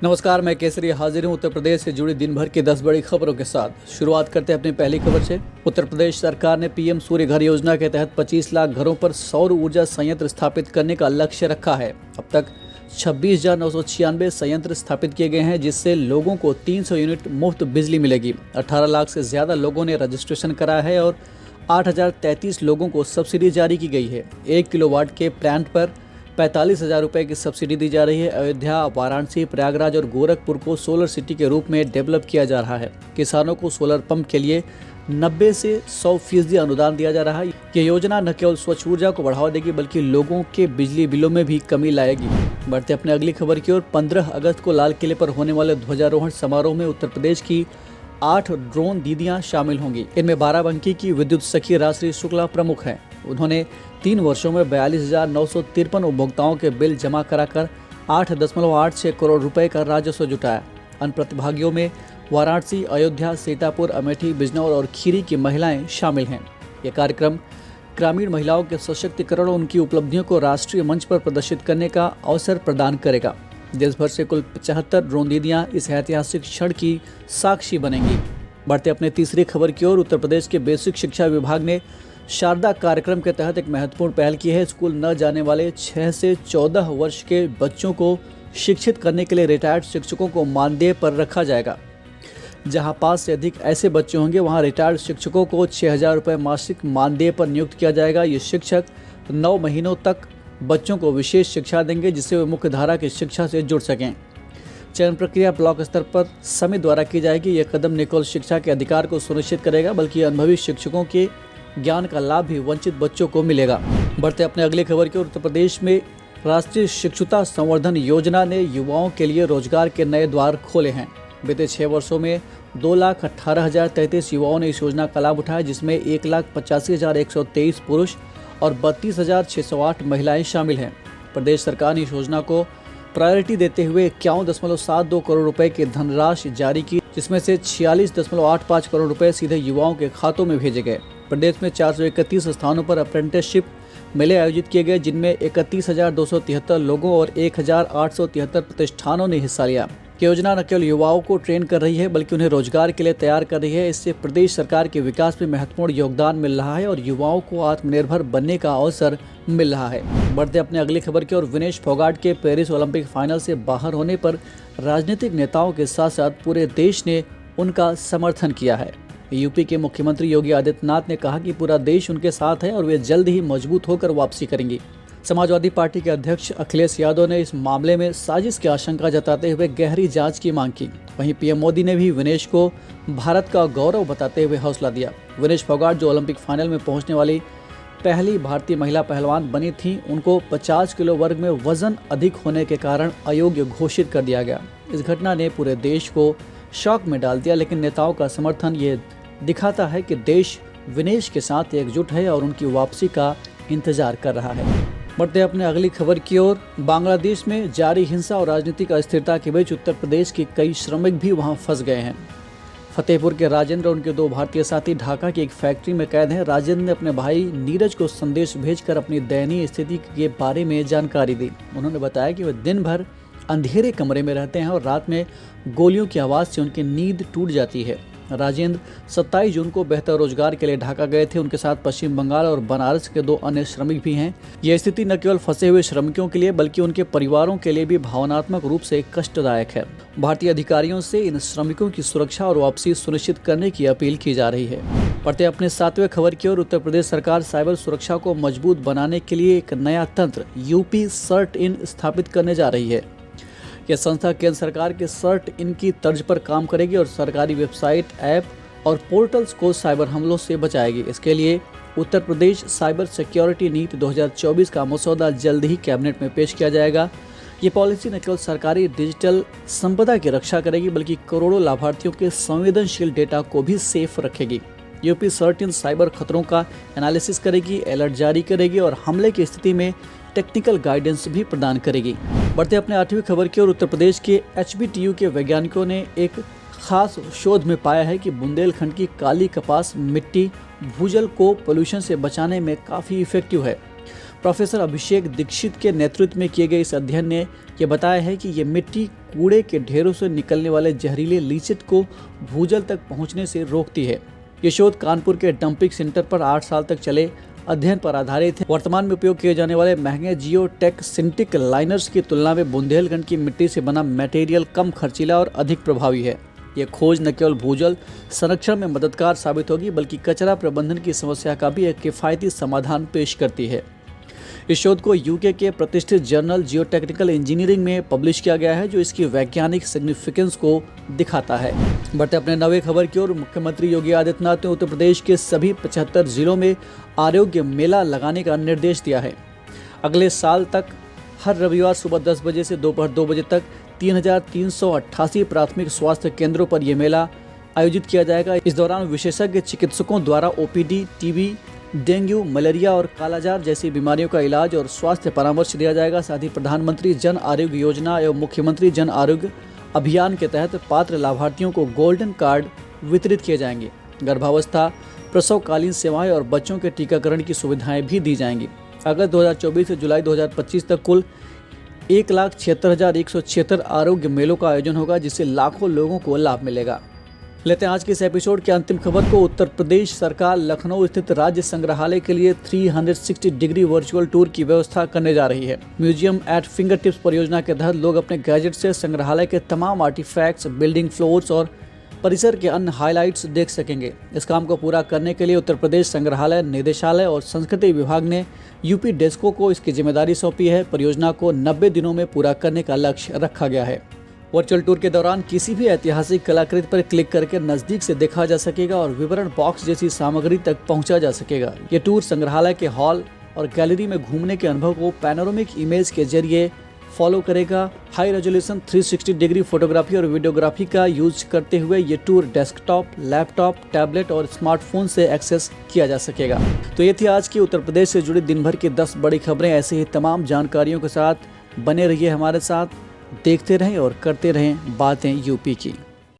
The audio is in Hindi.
नमस्कार, मैं केसरी हाजिर हूँ उत्तर प्रदेश से जुड़ी दिन भर की 10 बड़ी खबरों के साथ। शुरुआत करते हैं अपनी पहली खबर से। उत्तर प्रदेश सरकार ने पीएम सूर्य घर योजना के तहत 25 लाख घरों पर सौर ऊर्जा संयंत्र स्थापित करने का लक्ष्य रखा है। अब तक 26,996 संयंत्र स्थापित किए गए हैं, जिससे लोगों को 300 यूनिट मुफ्त बिजली मिलेगी। 18 लाख से ज़्यादा लोगों ने रजिस्ट्रेशन कराया है और 8,033 लोगों को सब्सिडी जारी की गई है। 1 किलोवाट के प्लांट पर 45,000 रुपये की सब्सिडी दी जा रही है। अयोध्या, वाराणसी, प्रयागराज और गोरखपुर को सोलर सिटी के रूप में डेवलप किया जा रहा है। किसानों को सोलर पंप के लिए 90 से 100% अनुदान दिया जा रहा है। ये योजना न केवल स्वच्छ ऊर्जा को बढ़ावा देगी, बल्कि लोगों के बिजली बिलों में भी कमी लाएगी। बढ़ते अपने अगली खबर की ओर। 15 अगस्त को लाल किले पर होने वाले ध्वजारोहण समारोह में उत्तर प्रदेश की 8 ड्रोन दीदियां शामिल होंगी। इनमें बाराबंकी की विद्युत सखी राजश्री शुक्ला प्रमुख हैं। उन्होंने 3 वर्षों में 42,953 उपभोक्ताओं के बिल जमा कराकर 8.86 करोड़ रुपए का राजस्व जुटाया। अन्य प्रतिभागियों में वाराणसी, अयोध्या, सीतापुर, अमेठी, बिजनौर और खीरी की महिलाएं शामिल हैं। यह कार्यक्रम ग्रामीण महिलाओं के सशक्तिकरण और उनकी उपलब्धियों को राष्ट्रीय मंच पर प्रदर्शित करने का अवसर प्रदान करेगा। देश भर से कुल 75 ड्रोन दीदियां इस ऐतिहासिक क्षण की साक्षी बनेंगी। बढ़ते अपने तीसरी खबर की ओर। उत्तर प्रदेश के बेसिक शिक्षा विभाग ने शारदा कार्यक्रम के तहत एक महत्वपूर्ण पहल की है। स्कूल न जाने वाले 6 से 14 वर्ष के बच्चों को शिक्षित करने के लिए रिटायर्ड शिक्षकों को मानदेय पर रखा जाएगा। जहां 5 से अधिक ऐसे बच्चे होंगे, वहां रिटायर्ड शिक्षकों को 6,000 रुपये मासिक मानदेय पर नियुक्त किया जाएगा। ये शिक्षक 9 महीनों तक बच्चों को विशेष शिक्षा देंगे, जिससे वे मुख्य धारा की शिक्षा से जुड़ सकें। चयन प्रक्रिया ब्लॉक स्तर पर समिति द्वारा की जाएगी। यह कदम न केवल शिक्षा के अधिकार को सुनिश्चित करेगा, बल्कि अनुभवी शिक्षकों के ज्ञान का लाभ भी वंचित बच्चों को मिलेगा। बढ़ते अपने अगले खबर की ओर। उत्तर प्रदेश में राष्ट्रीय शिक्षुता संवर्धन योजना ने युवाओं के लिए रोजगार के नए द्वार खोले हैं। बीते 6 वर्षों में 2,18,033 युवाओं ने इस योजना का लाभ उठाया, जिसमें 1,85,123 पुरुष और 32,608 महिलाएं शामिल हैं। प्रदेश सरकार ने इस योजना को प्रायोरिटी देते हुए 51.72 करोड़ रुपए की धनराशि जारी की, जिसमें से 46.85 करोड़ रुपए सीधे युवाओं के खातों में भेजे गए। प्रदेश में 431 स्थानों पर अप्रेंटिसशिप मेले आयोजित किए गए, जिनमें 31,273 लोगों और 1,873 प्रतिष्ठानों ने हिस्सा लिया। ये योजना न केवल युवाओं को ट्रेन कर रही है, बल्कि उन्हें रोजगार के लिए तैयार कर रही है। इससे प्रदेश सरकार के विकास में महत्वपूर्ण योगदान मिल रहा है और युवाओं को आत्मनिर्भर बनने का अवसर मिल रहा है। बढ़ते अपने अगली खबर की ओर। विनेश फोगाट के पेरिस ओलंपिक फाइनल से बाहर होने पर राजनीतिक नेताओं के साथ साथ पूरे देश ने उनका समर्थन किया है। यूपी के मुख्यमंत्री योगी आदित्यनाथ ने कहा कि पूरा देश उनके साथ है और वे जल्द ही मजबूत होकर वापसी करेंगी। समाजवादी पार्टी के अध्यक्ष अखिलेश यादव ने इस मामले में साजिश की आशंका जताते हुए गहरी जांच की मांग की। वहीं पीएम मोदी ने भी विनेश को भारत का गौरव बताते हुए हौसला दिया। विनेश फोगाट, जो ओलंपिक फाइनल में पहुंचने वाली पहली भारतीय महिला पहलवान बनी थी, उनको 50 किलो वर्ग में वजन अधिक होने के कारण अयोग्य घोषित कर दिया गया। इस घटना ने पूरे देश को शॉक में डाल दिया, लेकिन नेताओं का समर्थन ये दिखाता है कि देश विनेश के साथ एकजुट है और उनकी वापसी का इंतजार कर रहा है। बढ़ते अपने अगली खबर की ओर। बांग्लादेश में जारी हिंसा और राजनीतिक अस्थिरता के बीच उत्तर प्रदेश के कई श्रमिक भी वहां फंस गए हैं। फतेहपुर के राजेंद्र और उनके 2 भारतीय साथी ढाका की एक फैक्ट्री में कैद हैं। राजेंद्र ने अपने भाई नीरज को संदेश भेजकर अपनी दयनीय स्थिति के बारे में जानकारी दी। उन्होंने बताया कि वे दिन भर अंधेरे कमरे में रहते हैं और रात में गोलियों की आवाज़ से उनकी नींद टूट जाती है। राजेंद्र 27 जून को बेहतर रोजगार के लिए ढाका गए थे। उनके साथ पश्चिम बंगाल और बनारस के 2 अन्य श्रमिक भी हैं। यह स्थिति न केवल फंसे हुए श्रमिकों के लिए, बल्कि उनके परिवारों के लिए भी भावनात्मक रूप से कष्टदायक है। भारतीय अधिकारियों से इन श्रमिकों की सुरक्षा और वापसी सुनिश्चित करने की अपील की जा रही है। बढ़ते अपने 7वें खबर की ओर। उत्तर प्रदेश सरकार साइबर सुरक्षा को मजबूत बनाने के लिए एक नया तंत्र यूपी सर्ट इन स्थापित करने जा रही है। यह संस्था केंद्र सरकार के सर्ट इन की तर्ज पर काम करेगी और सरकारी वेबसाइट, ऐप और पोर्टल्स को साइबर हमलों से बचाएगी। इसके लिए उत्तर प्रदेश साइबर सिक्योरिटी नीति 2024 का मसौदा जल्द ही कैबिनेट में पेश किया जाएगा। ये पॉलिसी न केवल सरकारी डिजिटल संपदा की रक्षा करेगी, बल्कि करोड़ों लाभार्थियों के संवेदनशील डेटा को भी सेफ रखेगी। यूपी सर्ट इन साइबर खतरों का एनालिसिस करेगी, अलर्ट जारी करेगी और हमले की स्थिति में टेक्निकल गाइडेंस भी प्रदान करेगी। बढ़ते अपने 8वीं खबर की ओर। उत्तर प्रदेश के HBTU के वैज्ञानिकों ने एक खास शोध में पाया है कि बुंदेलखंड की काली कपास मिट्टी भूजल को पोल्यूशन से बचाने में काफ़ी इफेक्टिव है। प्रोफेसर अभिषेक दीक्षित के नेतृत्व में किए गए इस अध्ययन ने यह बताया है कि ये मिट्टी कूड़े के ढेरों से निकलने वाले जहरीले लीचिट को भूजल तक पहुंचने से रोकती है। ये शोध कानपुर के डंपिंग सेंटर पर 8 साल तक चले अध्ययन पर आधारित है। वर्तमान में उपयोग किए जाने वाले महंगे जियोटेक सिंटिक लाइनर्स की तुलना में बुंदेलखंड की मिट्टी से बना मटेरियल कम खर्चीला और अधिक प्रभावी है। यह खोज न केवल भूजल संरक्षण में मददगार साबित होगी बल्कि कचरा प्रबंधन की समस्या का भी एक किफ़ायती समाधान पेश करती है। इस शोध को यूके के प्रतिष्ठित जर्नल जियोटेक्निकल इंजीनियरिंग में पब्लिश किया गया है, जो इसकी वैज्ञानिक सिग्निफिकेंस को दिखाता है। बढ़ते अपने नवे खबर की ओर। मुख्यमंत्री योगी आदित्यनाथ ने उत्तर प्रदेश के सभी 75 जिलों में आरोग्य मेला लगाने का निर्देश दिया है। अगले साल तक हर रविवार सुबह 10 बजे से दोपहर 2 बजे तक 3,388 प्राथमिक स्वास्थ्य केंद्रों पर यह मेला आयोजित किया जाएगा। इस दौरान विशेषज्ञ चिकित्सकों द्वारा ओपीडी, टीबी, डेंगू, मलेरिया और कालाजार जैसी बीमारियों का इलाज और स्वास्थ्य परामर्श दिया जाएगा। साथ ही प्रधानमंत्री जन आरोग्य योजना एवं मुख्यमंत्री जन आरोग्य अभियान के तहत पात्र लाभार्थियों को गोल्डन कार्ड वितरित किए जाएंगे। गर्भावस्था, प्रसवकालीन सेवाएं और बच्चों के टीकाकरण की सुविधाएं भी दी जाएंगी। अगस्त 2024 से जुलाई 2025 तक कुल 1,76,176 आरोग्य मेलों का आयोजन होगा, जिससे लाखों लोगों को लाभ मिलेगा। लेते हैं आज के इस एपिसोड की अंतिम खबर को। उत्तर प्रदेश सरकार लखनऊ स्थित राज्य संग्रहालय के लिए 360 डिग्री वर्चुअल टूर की व्यवस्था करने जा रही है। म्यूजियम एट फिंगर टिप्स परियोजना के तहत लोग अपने गैजेट से संग्रहालय के तमाम आर्टिफैक्ट्स, बिल्डिंग फ्लोर्स और परिसर के अन्य हाइलाइट्स देख सकेंगे। इस काम को पूरा करने के लिए उत्तर प्रदेश संग्रहालय निदेशालय और संस्कृति विभाग ने यूपी डेस्को को इसकी जिम्मेदारी सौंपी है। परियोजना को 90 दिनों में पूरा करने का लक्ष्य रखा गया है। वर्चुअल टूर के दौरान किसी भी ऐतिहासिक कलाकृति पर क्लिक करके नज़दीक से देखा जा सकेगा और विवरण बॉक्स जैसी सामग्री तक पहुंचा जा सकेगा। ये टूर संग्रहालय के हॉल और गैलरी में घूमने के अनुभव को पैनोरामिक इमेज के जरिए फॉलो करेगा। हाई रेजोल्यूशन 360 डिग्री फोटोग्राफी और वीडियोग्राफी का यूज करते हुए ये टूर डेस्कटॉप, लैपटॉप, टैबलेट और स्मार्टफोन से एक्सेस किया जा सकेगा। तो ये थी आज की उत्तर प्रदेश से जुड़ी दिन भर की 10 बड़ी खबरें। ऐसे ही तमाम जानकारियों के साथ बने रहिए हमारे साथ। देखते रहें और करते रहें बातें यूपी की।